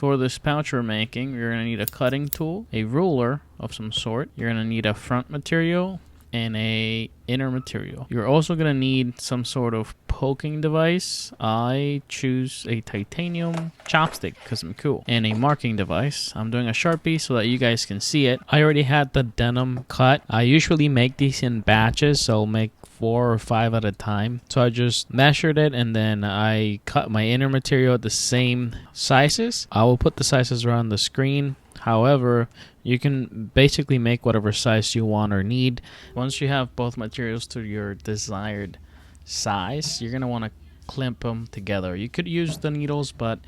For this pouch we're making, you're going to need a cutting tool, a ruler of some sort. You're going to need a front material and a inner material. You're also going to need some sort of poking device. I choose a titanium chopstick because I'm cool. And a marking device. I'm doing a Sharpie so that you guys can see it. I already had the denim cut. I usually make these in batches, so I'll make 4 or 5 at a time. So I just measured it and then I cut my inner material at the same sizes. I will put the sizes around the screen. However, you can basically make whatever size you want or need. Once you have both materials to your desired size, you're going to want to clamp them together. You could use the needles, but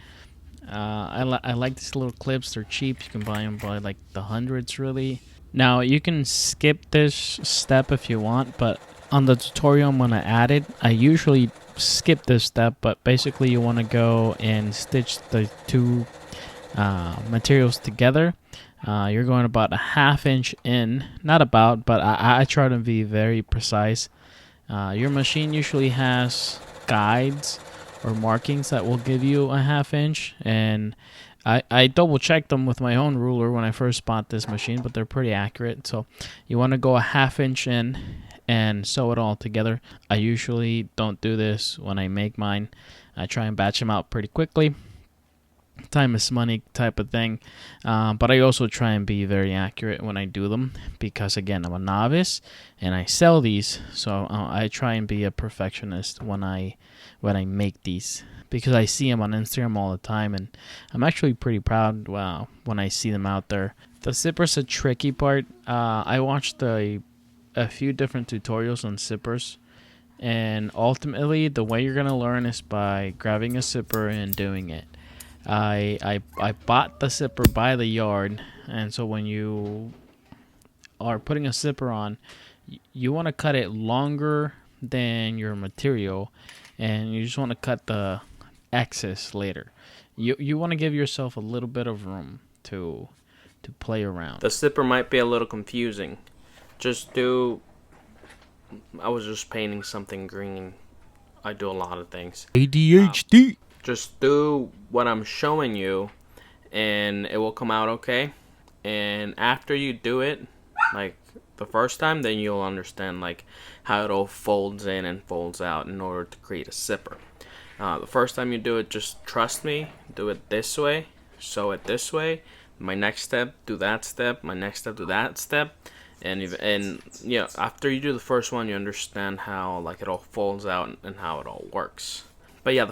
I like these little clips. They're cheap. You can buy them by like the hundreds, really. Now, you can skip this step if you want, but on the tutorial I'm going to add it. I usually skip this step, but basically you want to go and stitch the two materials together. You're going about a 1/2 inch in, not about, but I try to be very precise. Your machine usually has guides or markings that will give you a 1/2 inch, and I double checked them with my own ruler when I first bought this machine, but they're pretty accurate. So you want to go a 1/2 inch in and sew it all together. I usually don't do this when I make mine. I try and batch them out pretty quickly. Time is money type of thing, but I also try and be very accurate when I do them because, again, I'm a novice and I sell these, so I try and be a perfectionist when I make these because I see them on Instagram all the time, and I'm actually pretty proud when I see them out there. The zipper's a tricky part. I watched a few different tutorials on zippers, and ultimately the way you're gonna learn is by grabbing a zipper and doing it. I bought the zipper by the yard, and so when you are putting a zipper on, you want to cut it longer than your material, and you just want to cut the excess later. You want to give yourself a little bit of room to play around. The zipper might be a little confusing. I was just painting something green. I do a lot of things. ADHD. Just do what I'm showing you and it will come out okay. And after you do it, like the first time, then you'll understand like how it all folds in and folds out in order to create a zipper. The first time you do it, just trust me, do it this way, sew it this way. My next step, do that step. My next step, do that step. And yeah, after you do the first one, you understand how like it all folds out and how it all works. But yeah,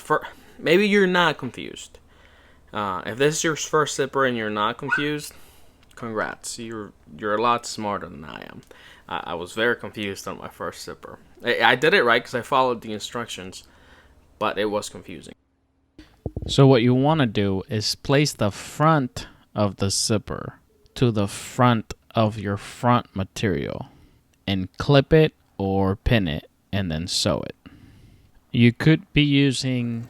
maybe you're not confused. If this is your first zipper and you're not confused, congrats. You're a lot smarter than I am. I was very confused on my first zipper. I did it right because I followed the instructions, but it was confusing. So what you want to do is place the front of the zipper to the front of your front material and clip it or pin it and then sew it. You could be using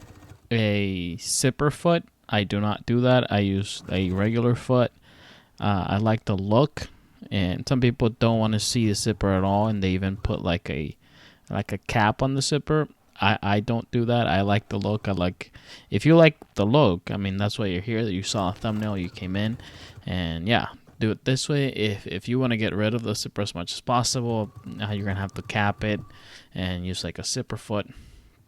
a zipper foot. I do not do that. I use a regular foot. I like the look, and some people don't want to see the zipper at all, and they even put like a cap on the zipper. I don't do that. I like the look. If you like the look, I mean, that's why you're here. That you saw a thumbnail, you came in, and yeah, do it this way. If you want to get rid of the zipper as much as possible, you're gonna have to cap it and use like a zipper foot.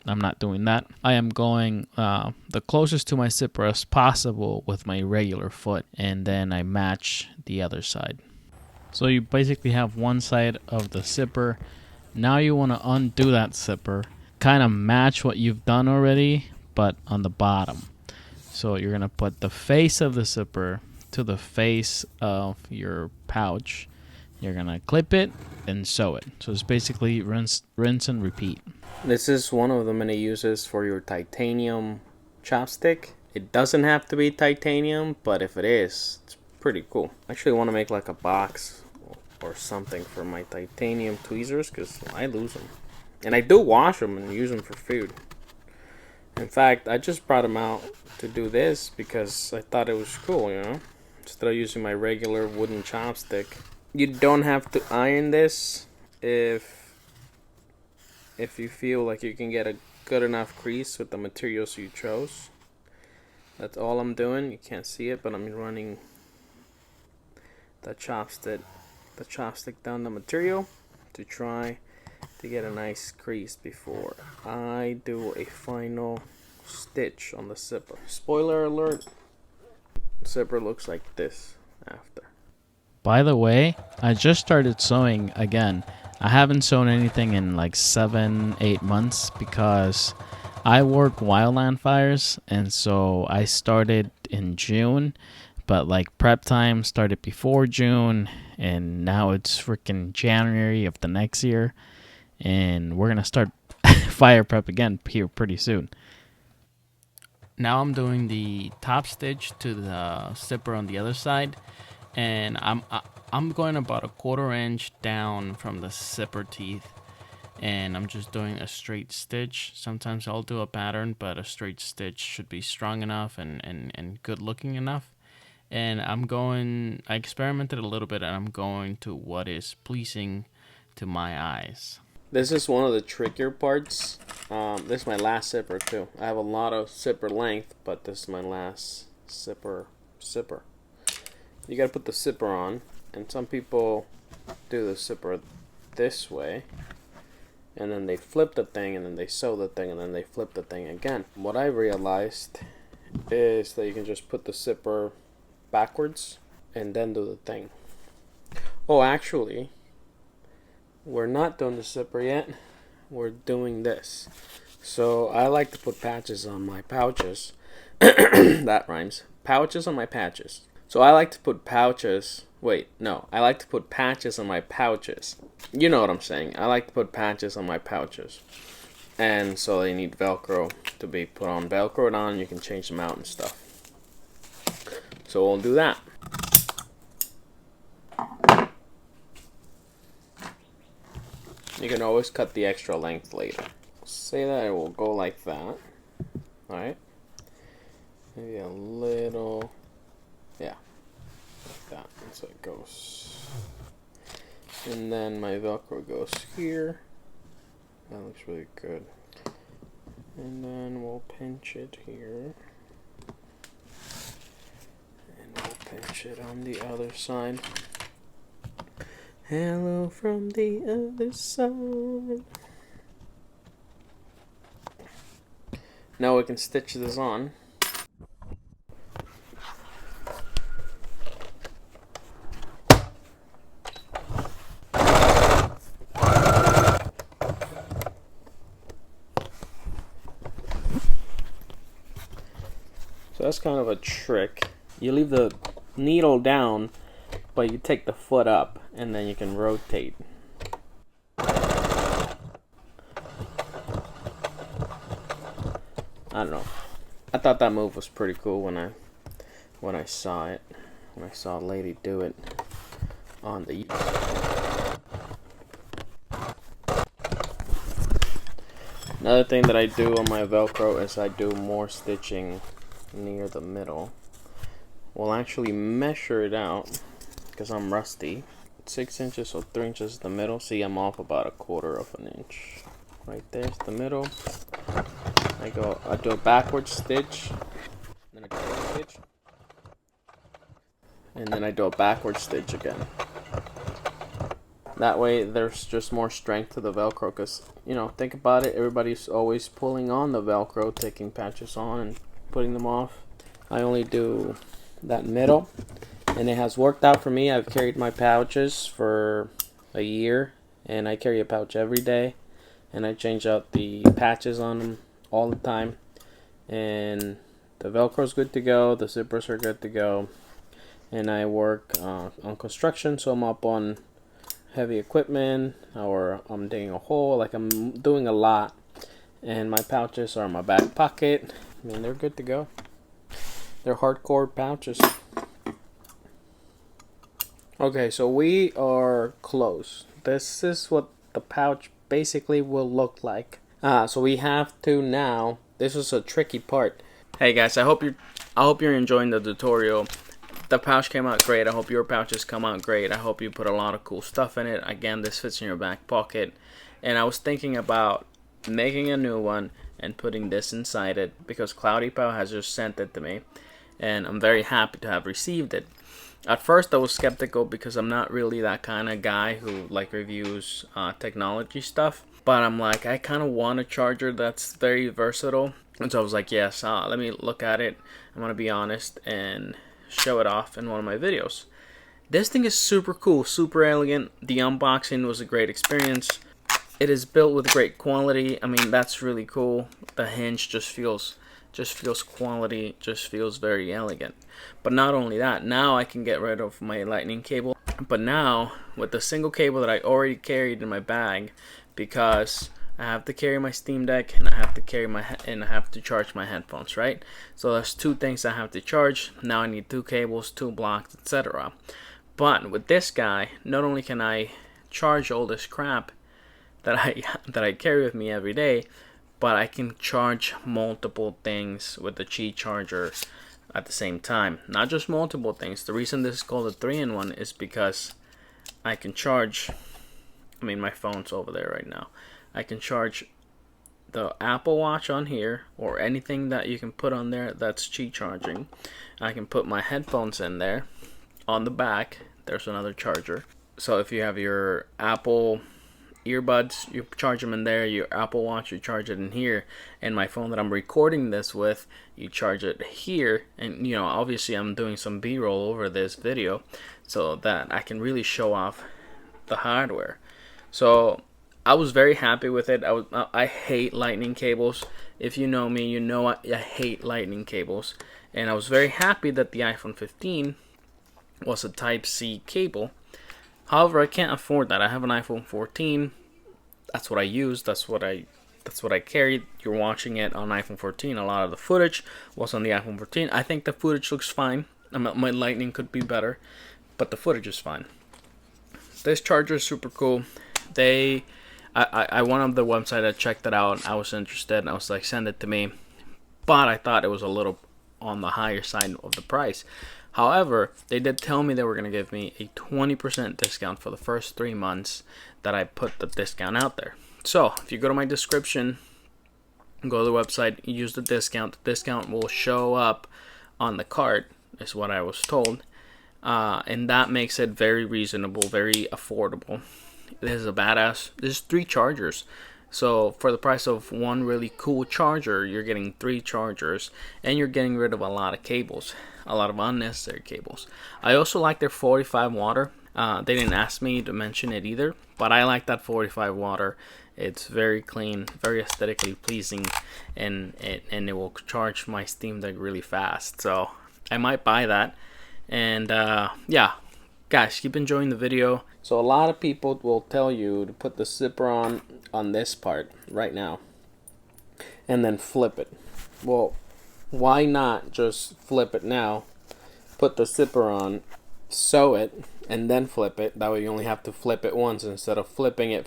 I'm not doing that. I am going the closest to my zipper as possible with my regular foot, and then I match the other side. So you basically have one side of the zipper. Now you want to undo that zipper, kind of match what you've done already, but on the bottom. So you're going to put the face of the zipper to the face of your pouch. You're going to clip it and sew it. So it's basically rinse and repeat. This is one of the many uses for your titanium chopstick. It doesn't have to be titanium, but if it is, it's pretty cool. I actually want to make like a box or something for my titanium tweezers because I lose them. And I do wash them and use them for food. In fact, I just brought them out to do this because I thought it was cool, you know? Instead of using my regular wooden chopstick. You don't have to iron this if you feel like you can get a good enough crease with the materials you chose. That's all I'm doing. You can't see it, but I'm running the chopstick down the material to try to get a nice crease before I do a final stitch on the zipper. Spoiler alert, the zipper looks like this after. By the way, I just started sewing again. I haven't sewn anything in like 7-8 months because I work wildland fires, and so I started in June, but like prep time started before June, and now it's freaking January of the next year, and we're gonna start fire prep again here pretty soon. Now I'm doing the top stitch to the zipper on the other side, and I'm going about a 1/4 inch down from the zipper teeth, and I'm just doing a straight stitch. Sometimes I'll do a pattern, but a straight stitch should be strong enough and good looking enough. And I experimented a little bit, and I'm going to what is pleasing to my eyes. This is one of the trickier parts. This is my last zipper too. I have a lot of zipper length, but this is my last zipper. You gotta put the zipper on, and some people do the zipper this way, and then they flip the thing, and then they sew the thing, and then they flip the thing again. What I realized is that you can just put the zipper backwards and then do the thing. Oh, actually, we're not doing the zipper yet. We're doing this. So I like to put patches on my pouches. That rhymes. Pouches on my patches. So I like to put pouches. Wait, no. I like to put patches on my pouches. You know what I'm saying. I like to put patches on my pouches. And so they need Velcro to be put on. Velcro it on. You can change them out and stuff. So we'll do that. You can always cut the extra length later. Say that it will go like that. Alright. Maybe a little. Yeah. Like that. So it goes. And then my Velcro goes here. That looks really good. And then we'll pinch it here. And we'll pinch it on the other side. Hello from the other side. Now we can stitch this on. So that's kind of a trick. You leave the needle down, but you take the foot up, and then you can rotate. I don't know. I thought that move was pretty cool when I saw it. When I saw a lady do it on the YouTube. Another thing that I do on my Velcro is I do more stitching near the middle. We'll actually measure it out because I'm rusty. 6 inches, so 3 inches is the middle. See, I'm off about 1/4 inch. Right there's the middle. I do a backward stitch, then I do a stitch, and then I do a backward stitch again. That way there's just more strength to the Velcro, because, you know, think about it, everybody's always pulling on the Velcro, taking patches on and putting them off. I only do that middle, and it has worked out for me. I've carried my pouches for a year, and I carry a pouch every day, and I change out the patches on them all the time, and the Velcro's good to go, the zippers are good to go, and I work on construction, so I'm up on heavy equipment, or I'm digging a hole, like I'm doing a lot, and my pouches are in my back pocket. I mean, they're good to go. They're hardcore pouches. Okay, so we are close. This is what the pouch basically will look like. So we have to now. This is a tricky part. Hey guys, I hope you're enjoying the tutorial. The pouch came out great. I hope your pouches come out great. I hope you put a lot of cool stuff in it. Again, this fits in your back pocket. And I was thinking about making a new one and putting this inside it, because Cloudy Pal has just sent it to me, and I'm very happy to have received it. At first I was skeptical because I'm not really that kind of guy who like reviews technology stuff, but I'm like, I kind of want a charger that's very versatile, and so I was like, yes, let me look at it. I'm gonna be honest and show it off in one of my videos. This thing is super cool, super elegant. The unboxing was a great experience. It is built with great quality. I mean, that's really cool. The hinge just feels quality, just feels very elegant. But not only that, now I can get rid of my lightning cable. But now with the single cable that I already carried in my bag, because I have to carry my Steam Deck and I have to charge my headphones, right? So there's two things I have to charge. Now I need two cables, two blocks, etc. But with this guy, not only can I charge all this crap that I carry with me every day, but I can charge multiple things with the Qi charger at the same time. Not just multiple things. The reason this is called a 3-in-1 is because I can charge, I mean, my phone's over there right now. I can charge the Apple Watch on here, or anything that you can put on there that's Qi charging. I can put my headphones in there. On the back, there's another charger. So if you have your Apple earbuds, you charge them in there. Your Apple Watch, you charge it in here. And my phone that I'm recording this with, you charge it here. And you know, obviously I'm doing some B-roll over this video so that I can really show off the hardware. So I was very happy with it. I hate lightning cables. If you know me, you know I hate lightning cables. And I was very happy that the iPhone 15 was a Type-C cable. However, I can't afford that. I have an iPhone 14. That's what I use. That's what I carried. You're watching it on iPhone 14. A lot of the footage was on the iPhone 14. I think the footage looks fine. My lightning could be better, but the footage is fine. This charger is super cool. I went on the website. I checked it out. I was interested, and I was like, send it to me. But I thought it was a little on the higher side of the price. However, they did tell me they were going to give me a 20% discount for the first 3 months that I put the discount out there. So, if you go to my description, go to the website, use the discount will show up on the cart, is what I was told. And that makes it very reasonable, very affordable. This is a badass. There's 3 chargers. So for the price of one really cool charger, you're getting 3 chargers, and you're getting rid of a lot of cables, a lot of unnecessary cables. I also like their 45 water. They didn't ask me to mention it either, but I like that 45 water. It's very clean, very aesthetically pleasing, and it will charge my Steam Deck really fast. So I might buy that. And yeah, guys, keep enjoying the video. So a lot of people will tell you to put the zipper on this part right now and then flip it. Well, why not just flip it now, put the zipper on, sew it, and then flip it? That way you only have to flip it once instead of flipping it,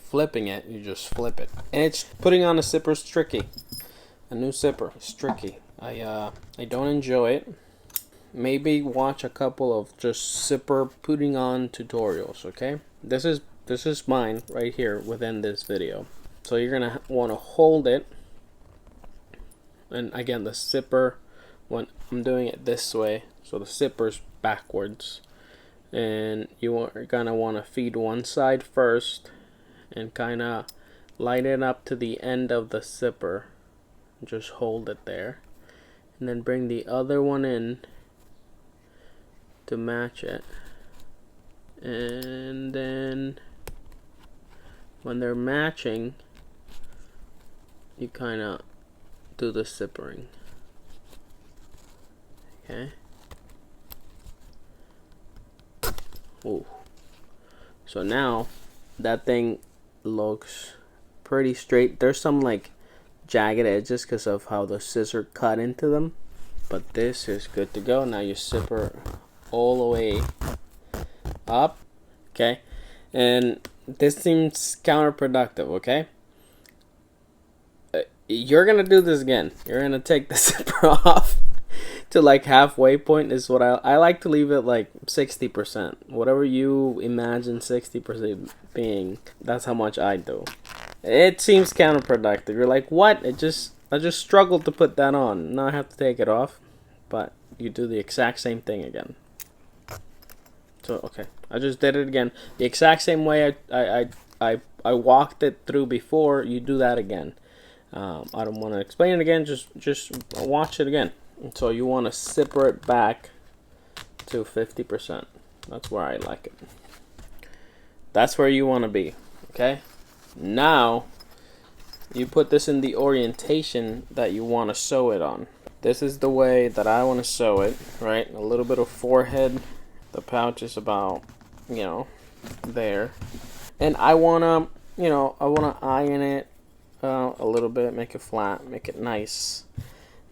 you just flip it. And it's putting on a zipper is tricky. A new zipper is tricky. I don't enjoy it. Maybe watch a couple of just zipper putting on tutorials, okay? This is mine right here within this video. So you're gonna want to hold it, and again the zipper, when I'm doing it this way, so the zipper's backwards, and you are gonna want to feed one side first and kind of line it up to the end of the zipper. Just hold it there, and then bring the other one in to match it, and then when they're matching, you kind of do the zippering. Okay. Ooh. So now that thing looks pretty straight. There's some like jagged edges because of how the scissor cut into them, but this is good to go. Now you zipper all the way up, okay? And this seems counterproductive, okay? You're gonna do this again. You're gonna take the zipper off to like halfway point is what I like to leave it like 60%. Whatever you imagine 60% being, that's how much I do. It seems counterproductive. You're like, what? It just I just struggled to put that on. Now I have to take it off, but you do the exact same thing again. So okay, I just did it again. The exact same way I walked it through before. You do that again. I don't want to explain it again. Just watch it again. And so you want to zipper it back to 50%. That's where I like it. That's where you want to be. Okay. Now you put this in the orientation that you want to sew it on. This is the way that I want to sew it, right? A little bit of forehead. The pouch is about, there. And I want to iron it a little bit, make it flat, make it nice,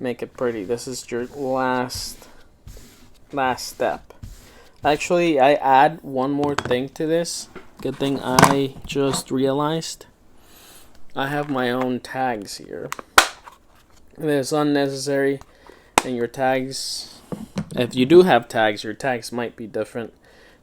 make it pretty. This is your last step. Actually, I add one more thing to this. Good thing I just realized. I have my own tags here. It's unnecessary, and your tags, if you do have tags, your tags might be different.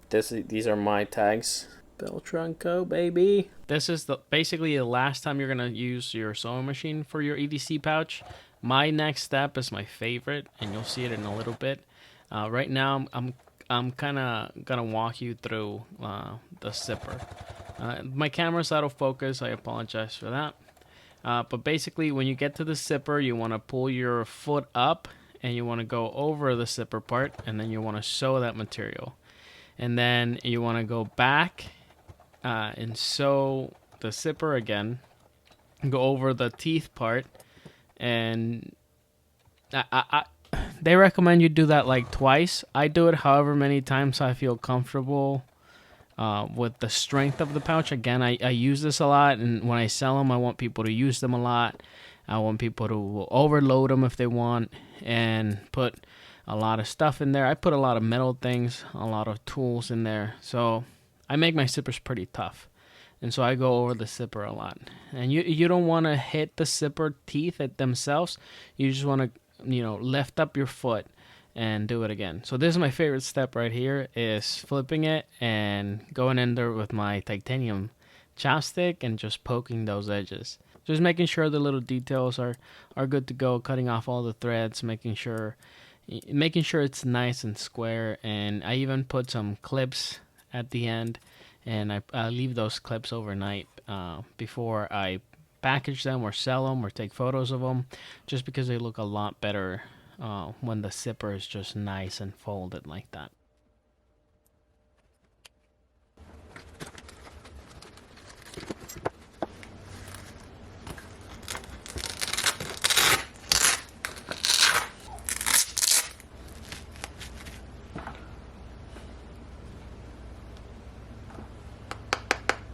These are my tags. Beltranco, baby. This is basically the last time you're gonna use your sewing machine for your EDC pouch. My next step is my favorite, and you'll see it in a little bit. Right now, I'm kind of gonna walk you through the zipper. My camera's out of focus. I apologize for that. But basically, when you get to the zipper, you want to pull your foot up, and you want to go over the zipper part, and then you want to sew that material. And then you want to go back and sew the zipper again. Go over the teeth part, and they recommend you do that like twice. I do it however many times I feel comfortable with the strength of the pouch. Again, I use this a lot, and when I sell them, I want people to use them a lot. I want people to overload them if they want, and put a lot of stuff in there. I put a lot of metal things, a lot of tools in there. So I make my zippers pretty tough. And so I go over the zipper a lot. And you don't want to hit the zipper teeth at themselves. You just want to, lift up your foot and do it again. So this is my favorite step right here, is flipping it and going in there with my titanium chopstick and just poking those edges. Just making sure the little details are good to go, cutting off all the threads, making sure it's nice and square. And I even put some clips at the end, and I leave those clips overnight before I package them or sell them or take photos of them, just because they look a lot better when the zipper is just nice and folded like that.